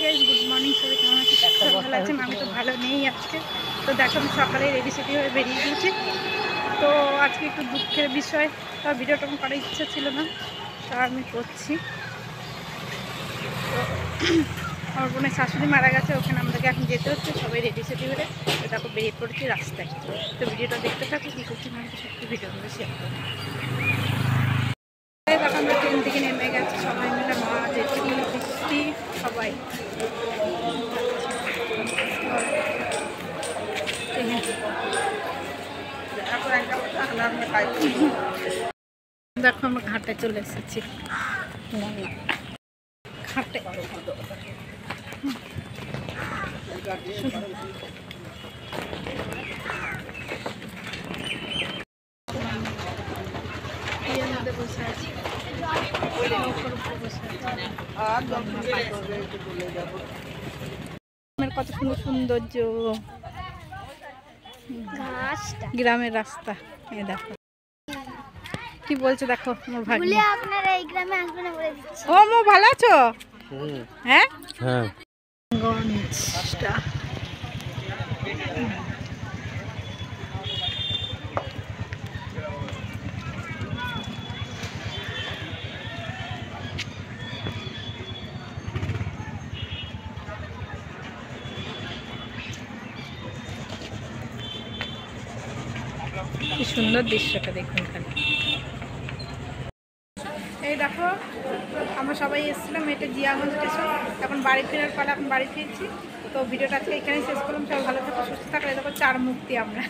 Guys, good morning. সবাই কেমন আছে? ভালো আছেন? আমি তো ভালো নেই আজকে। তো দেখো আমি সকালে রেডি সেডি হয়ে বেরিয়ে গিয়েছি। তো আজকে একটু দুঃখের বিষয়, তার ভিডিওটা করার ইচ্ছা ছিল না, তা আমি করছি। তো আমার বোনের শাশুড়ি মারা গেছে, ওখানে আমাদেরকে এখন যেতে হচ্ছে। সবাই রেডি সেডি হয়ে তো দেখো বেরিয়ে পড়েছি রাস্তায়। তো ভিডিওটা দেখতে থাকো, কী করছি না সত্যি ভিডিওগুলো শেয়ার করবো। দেখো আমরা ট্রেন থেকে নেমে গেছি সবাই মিলে, মা জেঠি বৃষ্টি সবাই। দেখো আমরা ঘাটে চলে এসেছি, ঘাটে। বসে আছি, কত সুন্দর সৌন্দর্য গ্রামের রাস্তা। এই দেখো কি বলছে, দেখো মোর ভাই। আপনারা এই গ্রামে আসবেন বলে দিচ্ছি। ও মো ভালো আছো? হ্যাঁ হ্যাঁ। গঞ্জটা কি সুন্দর দৃশ্যটা দেখুন এখানে। এই দেখো আমরা সবাই এসেছিলাম, এটা জিয়াগঞ্জ স্টেশন। এখন বাড়ি ফেরার পালা, এখন বাড়ি ফিরছি। তো ভিডিওটা আজকে এখানেই শেষ করলাম। সবাই ভালো থাকো, সুস্থ থাকো। এই দেখো চার মুক্তি আমরা।